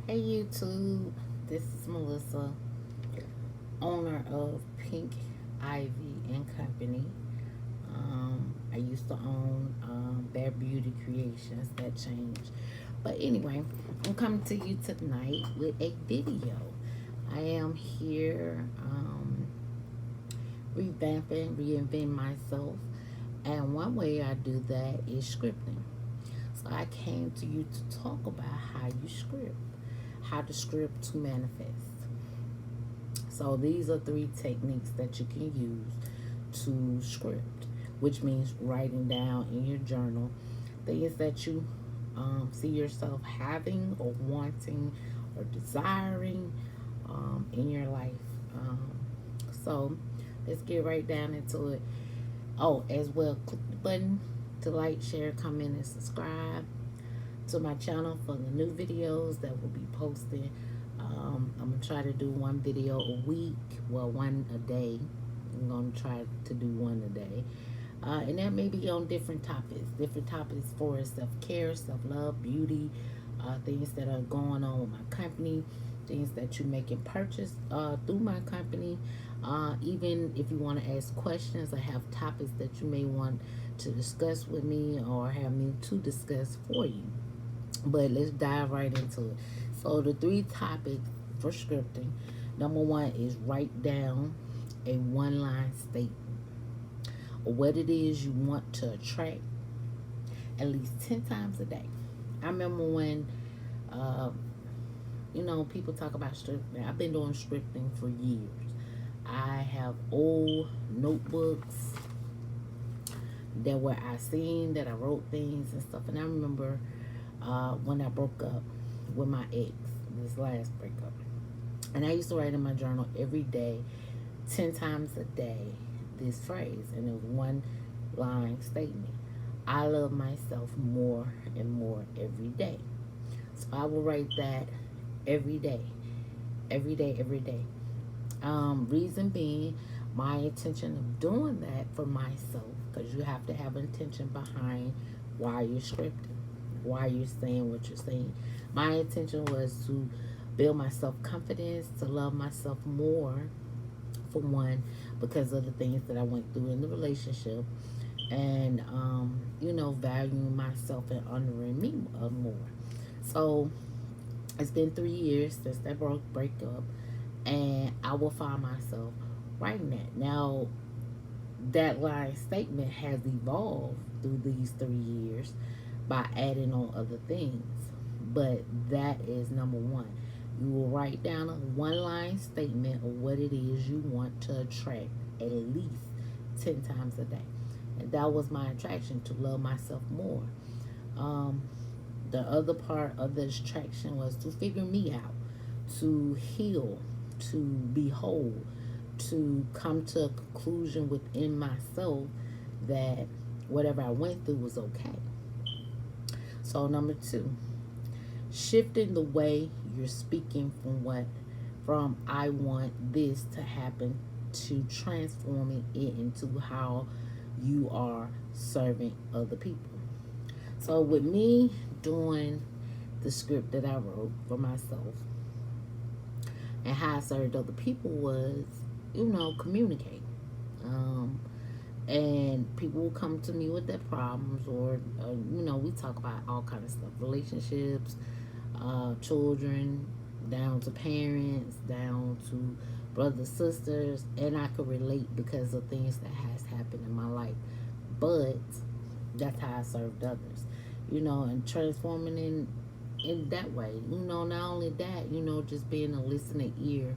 Hey YouTube, this is Melissa, owner of Pink Ivy and Company. I used to own Bear Beauty Creations, that changed. But anyway, I'm coming to you tonight with a video. I am here revamping, reinventing myself, and one way I do that is scripting. So I came to you to talk about how you script, how to script to manifest. So these are three techniques that you can use to script, which means writing down in your journal things that you see yourself having or wanting or desiring in your life. Um, so let's get right down into it. Oh, as well, click the button to like, share, comment, and subscribe to my channel for the new videos that will be posted. I'm gonna try to do one video a week, well, one a day. I'm gonna try to do one a day, and that may be on different topics for self-care, self-love, beauty, things that are going on with my company, things that you make and purchase through my company. Even if you want to ask questions, I have topics that you may want to discuss with me or have me to discuss for you. But let's dive right into it. So the three topics for scripting. Number one is write down a one-line statement or what it is you want to attract at least 10 times a day. I remember when, uh, people talk about scripting. I've been doing scripting for years. I have old notebooks that were I seen that I wrote things and stuff. And I remember when I broke up with my ex, this last breakup. And I used to write in my journal every day, 10 times a day, this phrase. And it was one line statement. I love myself more and more every day. So I will write that every day, every day, every day. Reason being, my intention of doing that for myself, because you have to have intention behind why you're scripting, why you're saying what you're saying. My intention was to build my self confidence, to love myself more, for one, because of the things that I went through in the relationship, and valuing myself and honoring me more. So it's been 3 years since that breakup, and I will find myself writing that. Now, that line statement has evolved through these 3 years by adding on other things. But that is number one. You will write down a one line statement of what it is you want to attract at least 10 times a day. And that was my attraction, to love myself more. Um, the other part of the attraction was to figure me out, to heal, to be whole, to come to a conclusion within myself that whatever I went through was okay. So number two, shifting the way you're speaking from I want this to happen to transforming it into how you are serving other people. So with me doing the script that I wrote for myself and how I served other people was, communicate. Um, and people will come to me with their problems, or we talk about all kind of stuff, relationships, children, down to parents, down to brothers, sisters, and I could relate because of things that has happened in my life. But that's how I served others, and transforming in that way. Not only that, just being a listening ear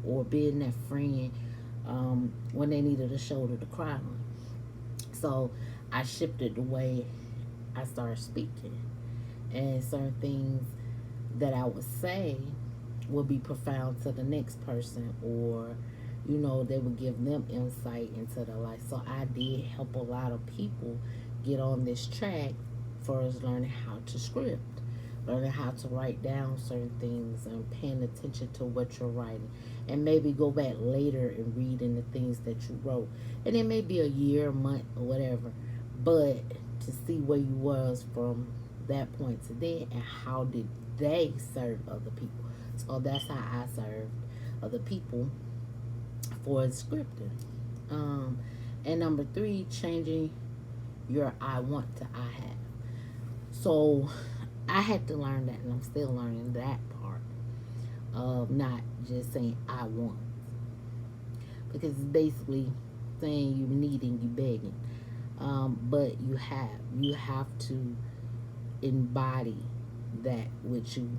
or being that friend when they needed a shoulder to cry on. So I shifted the way I started speaking, and certain things that I would say would be profound to the next person, or they would give them insight into their life. So I did help a lot of people get on this track for us learning how to script, learning how to write down certain things and paying attention to what you're writing, and maybe go back later and read in the things that you wrote, and it may be a year, a month, or whatever, but to see where you was from that point to then, and how did they serve other people. So that's how I serve other people for scripting. Um, and number three, changing your I want to I have. So I had to learn that, and I'm still learning that part of not just saying I want, because it's basically saying you needing, you begging. But you have to embody that which you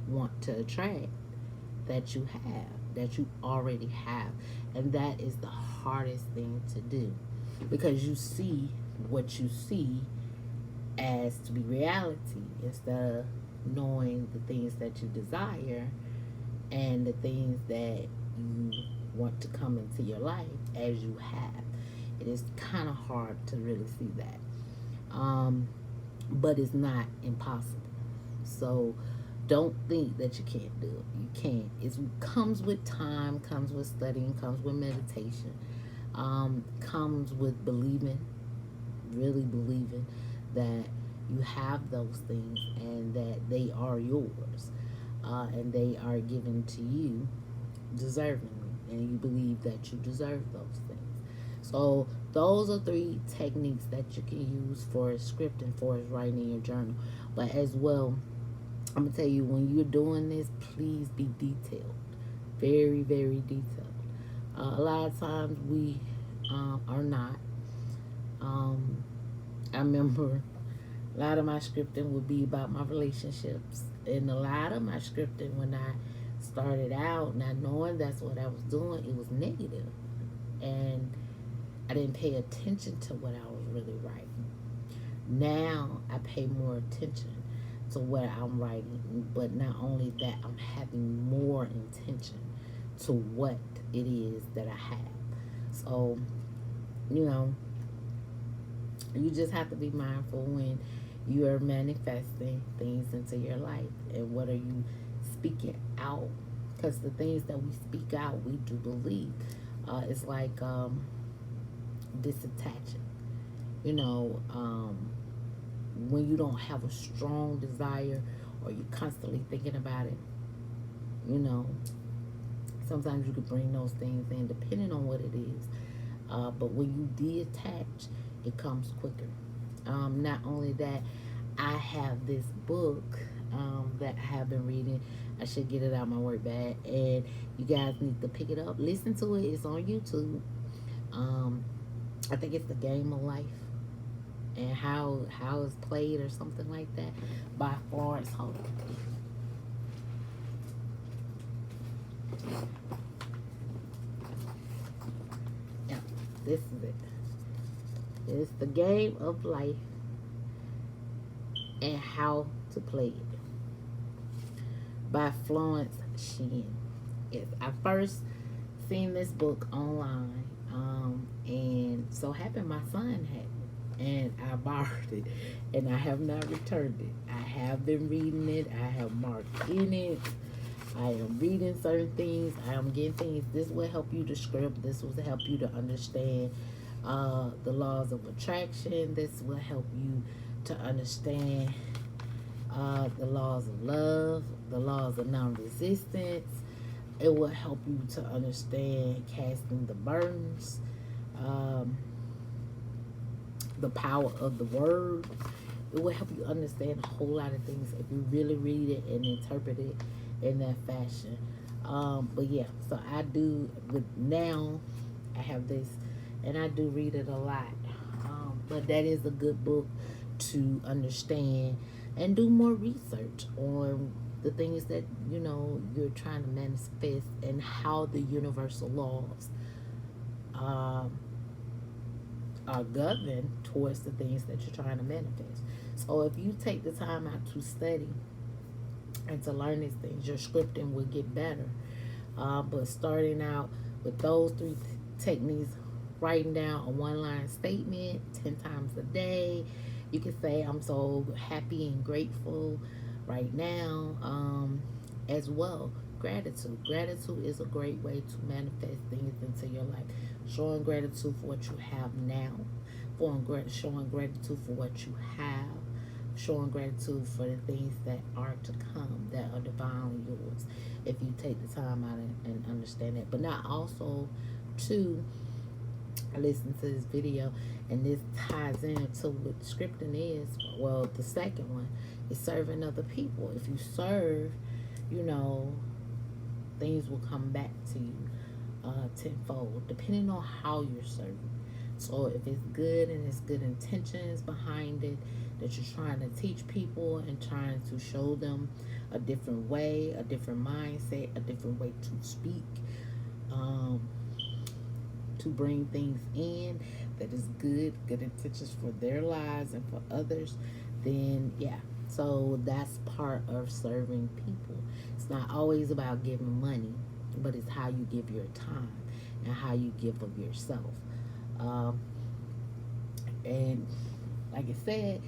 want to attract, that you already have, and that is the hardest thing to do, because you see what you see as to be reality instead of knowing the things that you desire and the things that you want to come into your life as you have. It is kind of hard to really see that, but it's not impossible. So don't think that you can't do it. You can. It comes with time, comes with studying, comes with meditation, comes with believing, really believing that you have those things and that they are yours, and they are given to you deservingly, and you believe that you deserve those things. So those are three techniques that you can use for scripting, for writing in your journal. But as well, I'm gonna tell you, when you're doing this, please be detailed, very, very detailed. A lot of times we are not. Um, I remember a lot of my scripting would be about my relationships, and a lot of my scripting when I started out, not knowing that's what I was doing, it was negative, and I didn't pay attention to what I was really writing. Now I pay more attention to what I'm writing, but not only that, I'm having more intention to what it is that I have. So, you know, you just have to be mindful when you are manifesting things into your life, and what are you speaking out, because the things that we speak out, we do believe. It's like disattaching, you know, when you don't have a strong desire, or you're constantly thinking about it, you know, sometimes you can bring those things in depending on what it is. But when you detach, it comes quicker. Not only that, I have this book that I have been reading. I should get it out of my work bag, and you guys need to pick it up, listen to it. It's on YouTube. um, I think it's The Game of Life, and how it's played, or something like that, by Florence Hope. Yeah, this is it. It's The Game of Life and How to Play It, by Florence Sheen. Yes, I first seen this book online, and so happened my son had it, and I borrowed it, and I have not returned it. I have been reading it. I have marked in it. I am reading certain things. I am getting things. This will help you to script. This will help you to understand the laws of attraction. This will help you to understand the laws of love, the laws of non-resistance. It will help you to understand casting the burdens, um, the power of the word. It will help you understand a whole lot of things if you really read it and interpret it in that fashion. But yeah, so I do, with now, I have this, and I do read it a lot. But that is a good book to understand and do more research on the things that you're trying to manifest, and how the universal laws um, are governed towards the things that you're trying to manifest. So if you take the time out to study and to learn these things, your scripting will get better. But starting out with those three techniques, writing down a one-line statement 10 times a day. You can say, I'm so happy and grateful right now. As well, gratitude. Gratitude is a great way to manifest things into your life. Showing gratitude for what you have now. Showing gratitude for what you have. showing gratitude for the things that are to come, that are divinely yours, if you take the time out and understand it. But not also to listen to this video, and this ties into what scripting is. Well, the second one is serving other people. If you serve, you know, things will come back to you tenfold, depending on how you're serving. So if it's good and it's good intentions behind it, that you're trying to teach people and trying to show them a different way, a different mindset, a different way to speak, to bring things in that is good intentions for their lives and for others, then yeah. So that's part of serving people. It's not always about giving money, but it's how you give your time and how you give of yourself. And like I said,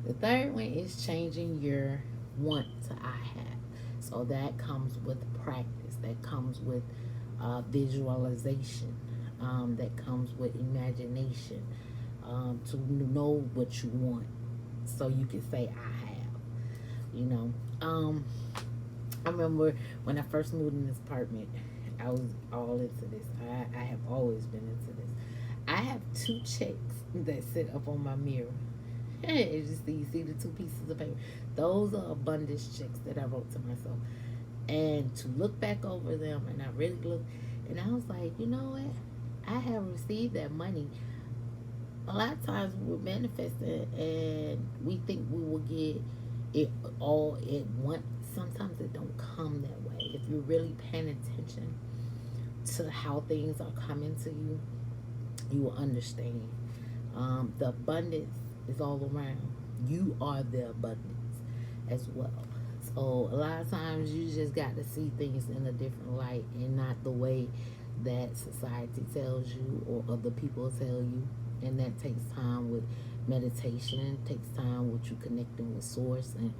the third one is changing your want to I have. So that comes with practice, that comes with visualization, that comes with imagination, to know what you want so you can say I have, you know. I remember when I first moved in this apartment, I was all into this. I have always been into this. I have 2 checks that sit up on my mirror. It's just, you see the 2 pieces of paper. Those are abundance checks that I wrote to myself. And to look back over them, and I really looked, and I was like, you know what? I have received that money. A lot of times we're manifesting and we think we will get it all at once. Sometimes it don't come that way. If you're really paying attention to how things are coming to you, you will understand. The abundance is all around. You are the abundance as well. So a lot of times you just got to see things in a different light and not the way that society tells you or other people tell you. And that takes time with meditation, takes time with you connecting with source and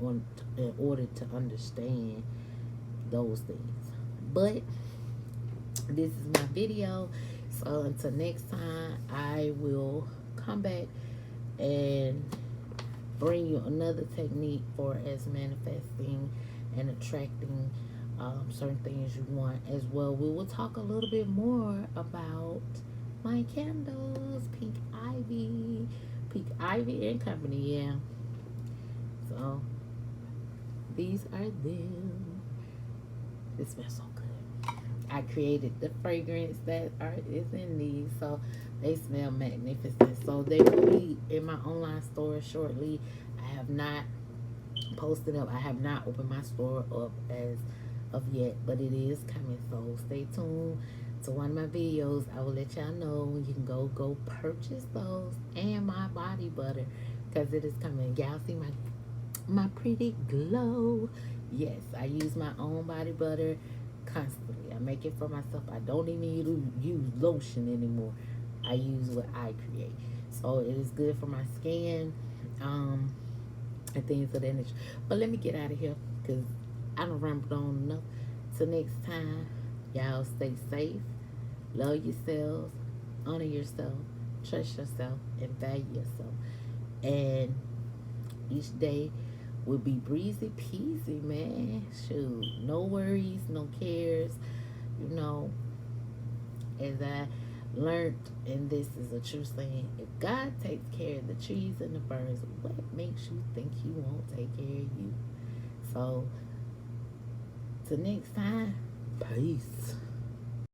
in order to understand those things. But this is my video. So until next time, I will come back and bring you another technique for as manifesting and attracting certain things you want as well. We will talk a little bit more about my candles, Pink Ivy and Company, yeah. So these are them. It smells so good. I created the fragrance that is in these, so they smell magnificent. So they will be in my online store shortly. I have not posted up. I have not opened my store up as of yet, but it is coming. So stay tuned to one of my videos. I will let y'all know when you can go purchase those and my body butter, because it is coming. Y'all see my pretty glow. Yes, I use my own body butter constantly. I make it for myself. I don't even use lotion anymore. I use what I create. So it is good for my skin, and things of that nature. But let me get out of here because I don't ramble on enough. Till next time, y'all stay safe, love yourselves, honor yourself, trust yourself, and value yourself. And each day will be breezy peasy, man. Shoot, no worries, no cares. You know, as I learned, and this is a true saying, if God takes care of the trees and the birds, what makes you think He won't take care of you? So, till next time, peace.